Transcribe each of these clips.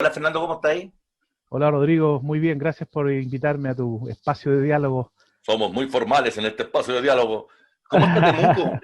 Hola Fernando, ¿cómo estás ahí? Hola Rodrigo, muy bien, gracias por invitarme a tu espacio de diálogo. Somos muy formales en este espacio de diálogo. ¿Cómo está Temuco?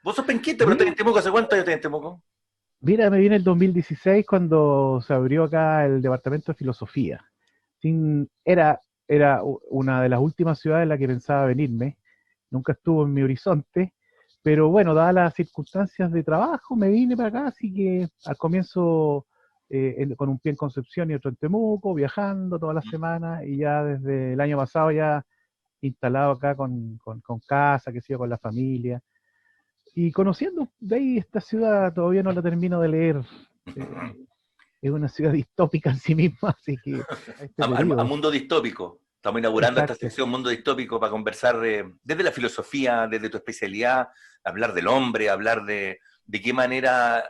Vos sos penquista, pero estás en Bien, Temuco. ¿Hace cuánto ya estás en Temuco? mira, me vine el 2016 cuando se abrió acá el Departamento de Filosofía. Era una de las últimas ciudades en la que pensaba venirme, nunca estuvo en mi horizonte, pero bueno, dadas las circunstancias de trabajo, me vine para acá, así que al comienzo con un pie en Concepción y otro en Temuco, viajando todas las semanas, y ya desde el año pasado ya instalado acá con casa, que sé yo, con la familia. Y conociendo de ahí esta ciudad, todavía no la termino de leer. Eh, es una ciudad distópica en sí misma, así que a este A periodo. Mundo Distópico. Estamos inaugurando esta Exacto. sección Mundo Distópico para conversar desde la filosofía, desde tu especialidad, hablar del hombre, hablar de qué manera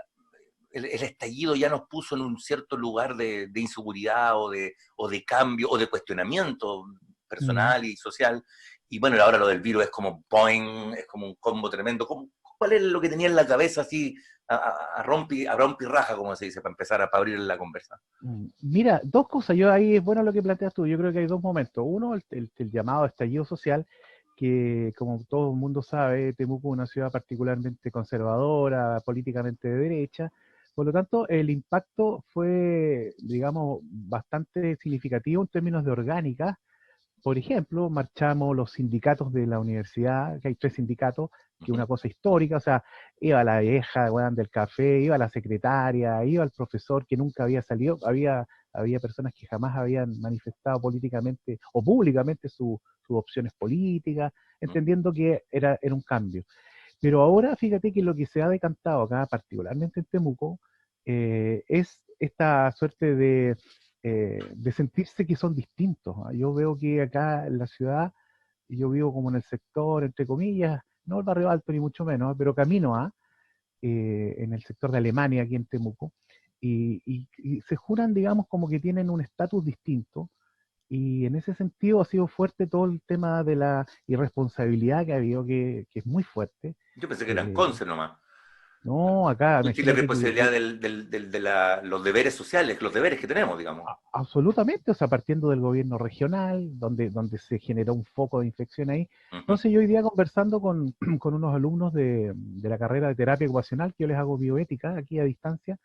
el estallido ya nos puso en un cierto lugar de inseguridad o de cambio o de cuestionamiento Mm. personal y social. Y bueno, ahora lo del virus es como boing, es como un combo tremendo. ¿Cuál es lo que tenía en la cabeza así a rompi raja, como se dice, para empezar para abrir la conversa? Mira, dos cosas. Yo ahí es bueno lo que planteas tú. Yo creo que hay dos momentos. Uno, el llamado estallido social, que como todo el mundo sabe, Temuco es una ciudad particularmente conservadora, políticamente de derecha. Por lo tanto, el impacto fue, digamos, bastante significativo en términos de orgánica. Por ejemplo, marchamos los sindicatos de la universidad, que hay tres sindicatos, Uh que es -huh. una cosa histórica, o sea, iba la vieja weón, del café, iba la secretaria, iba el profesor que nunca había salido, había personas que jamás habían manifestado políticamente o públicamente sus opciones políticas, entendiendo que era un cambio. Pero ahora fíjate que lo que se ha decantado acá, particularmente en Temuco, es esta suerte de sentirse que son distintos. ¿Ah? Yo veo que acá en la ciudad, yo vivo como en el sector, entre comillas, no el barrio alto ni mucho menos, pero camino en el sector de Alemania, aquí en Temuco, y se juran, digamos, como que tienen un estatus distinto, y en ese sentido ha sido fuerte todo el tema de la irresponsabilidad que ha habido, que es muy fuerte. Yo pensé que eran Eh, Conce nomás. no, acá, En Chile hay imagínate responsabilidad los deberes sociales, los deberes que tenemos, digamos. absolutamente, o sea, partiendo del gobierno regional, donde se generó un foco de infección ahí. Uh -huh. Entonces yo hoy día conversando con unos alumnos de la carrera de terapia ocupacional, que yo les hago bioética aquí a distancia,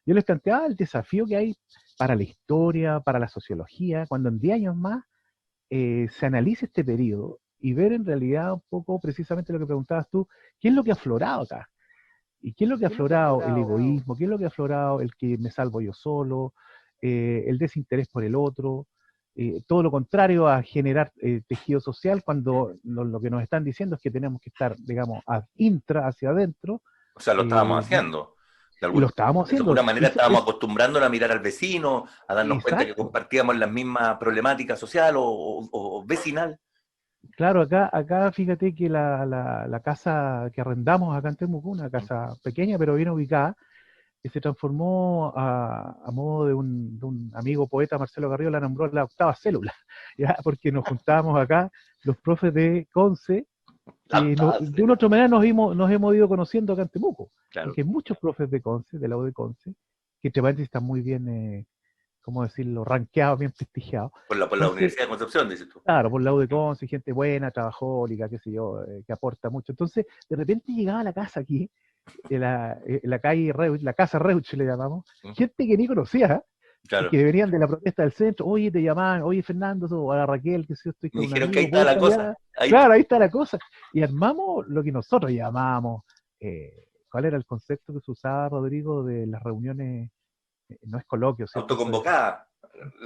yo les planteaba el desafío que hay para la historia, para la sociología, cuando en 10 años más se analice este periodo y ver en realidad un poco precisamente lo que preguntabas tú, ¿qué es lo que ha aflorado acá? ¿Y qué es lo que ha aflorado? El egoísmo, ¿qué es lo que ha aflorado? El que me salvo yo solo, el desinterés por el otro, todo lo contrario a generar tejido social, cuando lo que nos están diciendo es que tenemos que estar, digamos, intra, hacia adentro, O sea, lo estábamos eh, haciendo. y lo estábamos De haciendo. alguna manera estábamos acostumbrándonos a mirar al vecino, a darnos cuenta que Exacto. compartíamos las mismas problemáticas social o vecinal. Claro, acá fíjate que la casa que arrendamos acá en Temuco, una casa pequeña pero bien ubicada, que se transformó a modo de un amigo poeta, Marcelo Garrido, la nombró la octava célula, ¿ya? Porque nos juntábamos acá, los profes de Conce, que de una u otra manera nos hemos ido conociendo acá en Temuco, Claro, porque hay muchos profes de Conce, de la U de Conce, que entre paréntesis están muy bien, ¿cómo decirlo?, rankeados, bien prestigiados. por la Entonces, Universidad de Concepción, dices tú. claro, por la U de Conce, gente buena, trabajólica, qué sé yo, que aporta mucho. Entonces, de repente llegaba a la casa aquí, en la calle Reuch, la casa Reuch le llamamos, gente que ni conocía, y Claro. que venían de la protesta del centro, oye, te llamaban, oye, Fernando, o a la Raquel, que si yo estoy Me con un dijeron que ahí amigo, está ¿puedo ir la para cosa. allá? Ahí está. Claro, ahí está la cosa. Y armamos lo que nosotros llamábamos, ¿cuál era el concepto que se usaba, Rodrigo, de las reuniones? No es coloquio, ¿cierto? Eso es, Autoconvocada.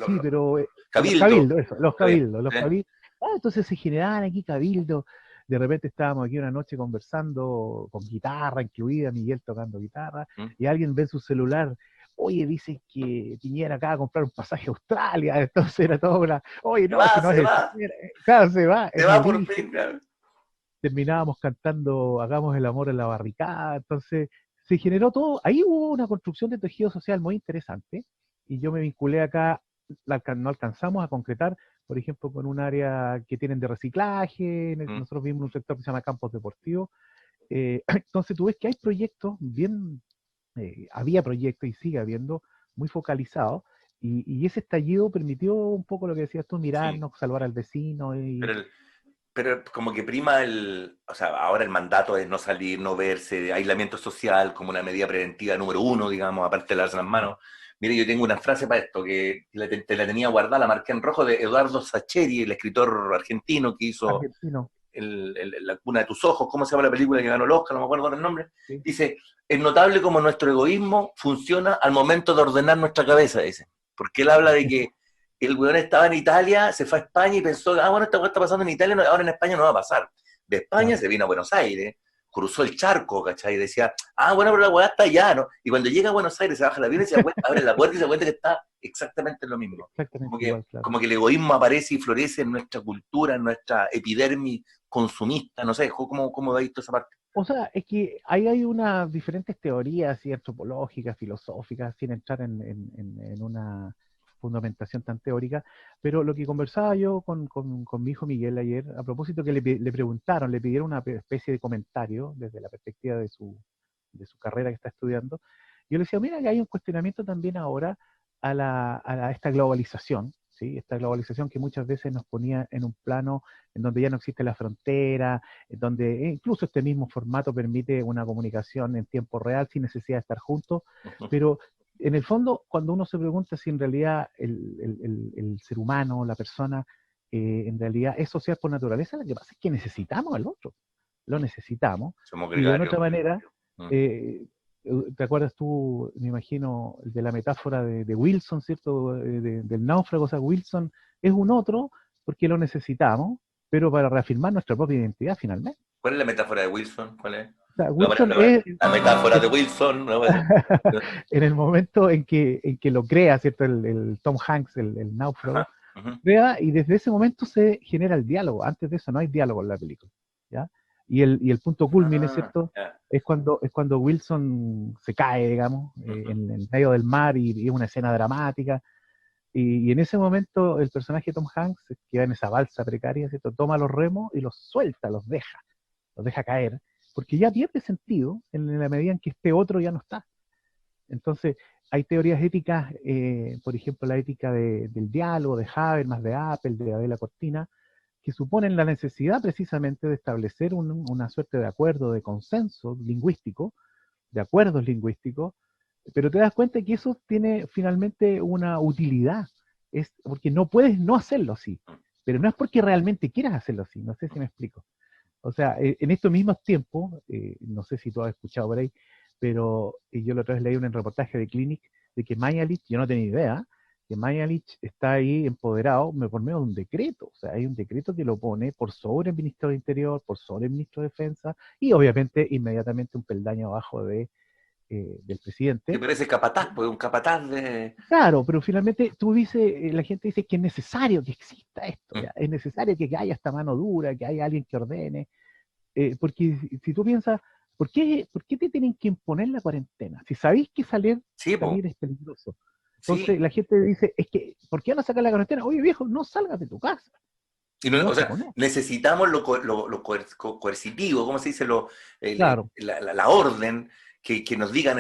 sí, pero los Cabildo. cabildos, eso, los Está bien. cabildos, los cabildos. Ah, entonces se generaban aquí cabildos. De repente estábamos aquí una noche conversando con guitarra incluida, Miguel tocando guitarra, ¿Mm? y alguien ve su celular. Oye, dicen que Piñera acaba de comprar un pasaje a Australia, entonces era toda una, oye, Se no, si va, no es se el va. Piñera, claro, se va, Se es va por Mauricio. fin. Claro. Terminábamos cantando Hagamos el amor en la barricada, entonces se generó todo, ahí hubo una construcción de tejido social muy interesante, y yo me vinculé acá, no alcanzamos a concretar, por ejemplo, con un área que tienen de reciclaje, ¿Mm? nosotros vimos un sector que se llama campos deportivos, entonces tú ves que hay proyectos bien, había proyectos y sigue habiendo, muy focalizados, Y ese estallido permitió un poco lo que decías tú, Sí, mirarnos, salvar al vecino pero, pero como que prima o sea, ahora el mandato es no salir, no verse, aislamiento social como una medida preventiva número uno, digamos, aparte de lavarse las manos. Mire, yo tengo una frase para esto, que te la tenía guardada, la marqué en rojo, de Eduardo Sacheri, el escritor argentino que hizo argentino. La cuna de tus ojos, ¿cómo se llama la película que ganó el Oscar? No me acuerdo del nombre. Sí. Dice, es notable cómo nuestro egoísmo funciona al momento de ordenar nuestra cabeza, dice. Porque él habla de que el weón estaba en Italia, se fue a España y pensó, bueno, esta weá está pasando en Italia, ahora en España no va a pasar. De España Claro, se vino a Buenos Aires, cruzó el charco, ¿cachai? Y decía, bueno, pero la weá está allá, ¿no? Y cuando llega a Buenos Aires, se baja el avión y se abre la puerta y se cuenta que está exactamente lo mismo. exactamente igual, claro. Como que el egoísmo aparece y florece en nuestra cultura, en nuestra epidermis consumista, no sé, ¿cómo veis toda esa parte? O sea, es que ahí hay unas diferentes teorías, ¿sí? Antropológicas, filosóficas, sin entrar en una fundamentación tan teórica, pero lo que conversaba yo con mi hijo Miguel ayer, a propósito que le preguntaron, le pidieron una especie de comentario desde la perspectiva de su carrera que está estudiando, yo le decía, mira que hay un cuestionamiento también ahora a esta globalización, ¿sí? Esta globalización que muchas veces nos ponía en un plano en donde ya no existe la frontera, en donde incluso este mismo formato permite una comunicación en tiempo real sin necesidad de estar juntos, pero en el fondo, cuando uno se pregunta si en realidad el ser humano, la persona, en realidad es social por naturaleza, lo que pasa es que necesitamos al otro, lo necesitamos, Somos y de una gregarios. otra manera, Mm. eh, ¿te acuerdas tú, me imagino, de la metáfora de Wilson, ¿cierto? Del náufrago, o sea, Wilson es un otro porque lo necesitamos, pero para reafirmar nuestra propia identidad finalmente. ¿Cuál es la metáfora de Wilson? ¿Cuál es? O sea, Wilson La metáfora es de Wilson, ¿no? en el momento en que lo crea, ¿cierto? El Tom Hanks, el náufrago, Ajá. Uh-huh. crea y desde ese momento se genera el diálogo. Antes de eso no hay diálogo en la película, ¿ya? Y el punto culmine, ¿cierto? Yeah. Es cuando Wilson se cae, digamos, Uh-huh. en el medio del mar y es una escena dramática. Y en ese momento el personaje de Tom Hanks, que va en esa balsa precaria, ¿cierto? Toma los remos y los suelta, los deja caer, porque ya pierde sentido en la medida en que este otro ya no está. Entonces, hay teorías éticas, por ejemplo, la ética del diálogo, de Habermas, de Apple, de Adela Cortina, que suponen la necesidad precisamente de establecer una suerte de acuerdo, de consenso lingüístico, de acuerdos lingüísticos, pero te das cuenta que eso tiene finalmente una utilidad, es porque no puedes no hacerlo así, pero no es porque realmente quieras hacerlo así, no sé si me explico. O sea, en estos mismos tiempos, no sé si tú has escuchado por ahí, pero yo la otra vez leí un reportaje de Clinic de que Mañalich, yo no tenía idea, que Mañalich está ahí empoderado por medio de un decreto. O sea, hay un decreto que lo pone por sobre el ministro de Interior, por sobre el ministro de Defensa y obviamente inmediatamente un peldaño abajo del Que presidente. parece capataz, pues un capataz de. Claro, pero finalmente tú dices, la gente dice que es necesario que exista esto, Mm. ¿ya? Es necesario que haya esta mano dura, que haya alguien que ordene, porque si tú piensas, ¿por qué te tienen que imponer la cuarentena? Si sabéis que salir, Sí, pues. salir es peligroso. Entonces Sí. la gente dice, es que, ¿por qué van a sacar la cuarentena? Oye viejo, no salgas de tu casa. Y ¿Qué o vas a sea, poner? necesitamos lo coercitivo, ¿cómo se dice? Claro, La orden que nos digan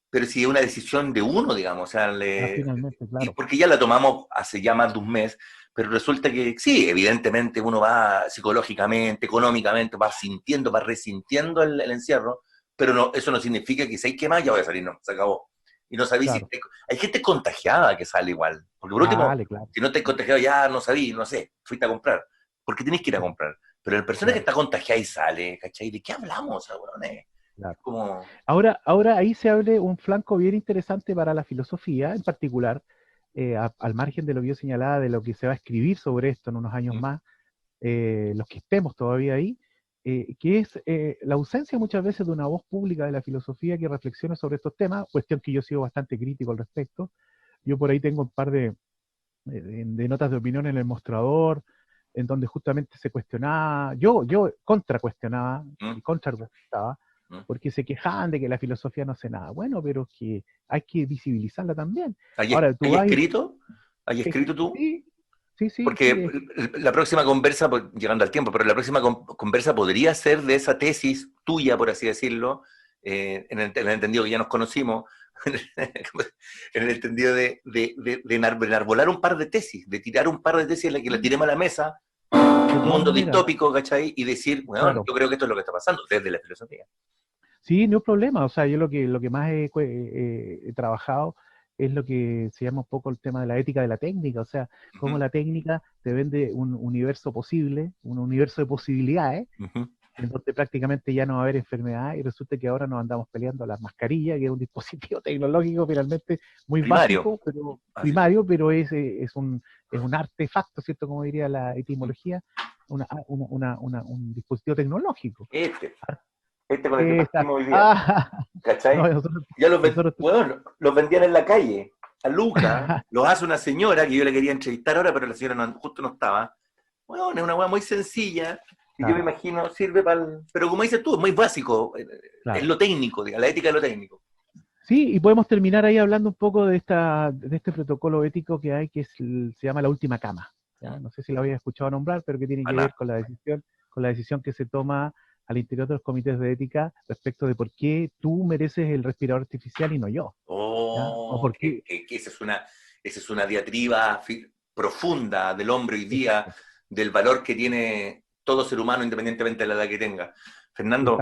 pero si es una decisión de uno, digamos, o sea, finalmente, y claro, porque ya la tomamos hace ya más de un mes, pero resulta que sí, evidentemente uno va psicológicamente, económicamente, va sintiendo, va resintiendo el encierro, pero no, eso no significa que si hay que más, ya voy a salir, no, se acabó. Y no sabéis si claro, hay gente contagiada que sale igual, porque por último, sale, claro, si no te contagiado ya no sabí, no sé, fuiste a comprar, porque tienes que ir a sí, comprar. Pero el persona que claro, está contagiada y sale, ¿cachai? ¿De qué hablamos, cabrones? Es claro. como. Ahora ahí se abre un flanco bien interesante para la filosofía, en particular, al margen de lo que yo señalaba, de lo que se va a escribir sobre esto en unos años más, los que estemos todavía ahí, que es la ausencia muchas veces de una voz pública de la filosofía que reflexione sobre estos temas, cuestión que yo he sido bastante crítico al respecto. Yo por ahí tengo un par de notas de opinión en el mostrador, en donde justamente se cuestionaba, yo contracuestionaba ¿Mm? y contraargumentaba, ¿Mm? porque se quejaban de que la filosofía no hace nada. Bueno, pero es que hay que visibilizarla también. ¿Hay, Ahora, tú hay vas y... escrito? ¿Hay escrito tú? Sí, sí, sí, Porque sí, la próxima conversa, llegando al tiempo, pero la próxima conversa podría ser de esa tesis tuya, por así decirlo, en el entendido que ya nos conocimos, en el entendido de enarbolar un par de tesis, de tirar un par de tesis en la que la tiremos a la mesa, un mundo distópico, ¿cachai? Y decir, bueno, claro, yo creo que esto es lo que está pasando desde la filosofía. Sí, no hay problema. O sea, yo lo que más he trabajado es lo que se llama un poco el tema de la ética de la técnica. O sea, cómo la técnica te vende un universo posible, un universo de posibilidades, en donde prácticamente ya no va a haber enfermedad, y resulta que ahora nos andamos peleando a las mascarillas, que es un dispositivo tecnológico finalmente muy básico, pero primario, pero es un artefacto, ¿cierto? Como diría la etimología, un dispositivo tecnológico. Con el que partimos hoy día. ¿Cachai? No, ya los vendían en la calle, a Lucas, los hace una señora que yo le quería entrevistar ahora, pero la señora justo no estaba. Bueno, es una hueá muy sencilla, y yo me imagino sirve para el... Pero como dices tú, es muy básico, es lo técnico, la ética de lo técnico. Sí, y podemos terminar ahí hablando un poco de este protocolo ético que hay, que se llama la última cama. ¿Ya? No sé si lo habías escuchado nombrar, pero que tiene que ver con la decisión que se toma al interior de los comités de ética respecto de por qué tú mereces el respirador artificial y no yo. ¿O por qué? Que esa es una diatriba profunda del hombre hoy día, del valor que tiene todo ser humano independientemente de la edad que tenga. Fernando,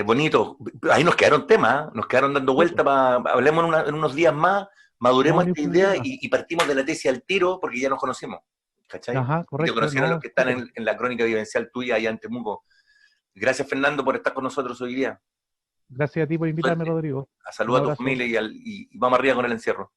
bonito, ahí nos quedaron temas, nos quedaron dando vueltas, hablemos en unos días más, maduremos esta idea y partimos de la tesis al tiro porque ya nos conocimos. ¿Cachai? Ajá, correcto. Yo conocí a los que están en la crónica vivencial tuya allá en Temuco. Gracias, Fernando, por estar con nosotros hoy día. Gracias a ti por invitarme, Rodrigo. A salud a tu familia y vamos arriba con el encierro.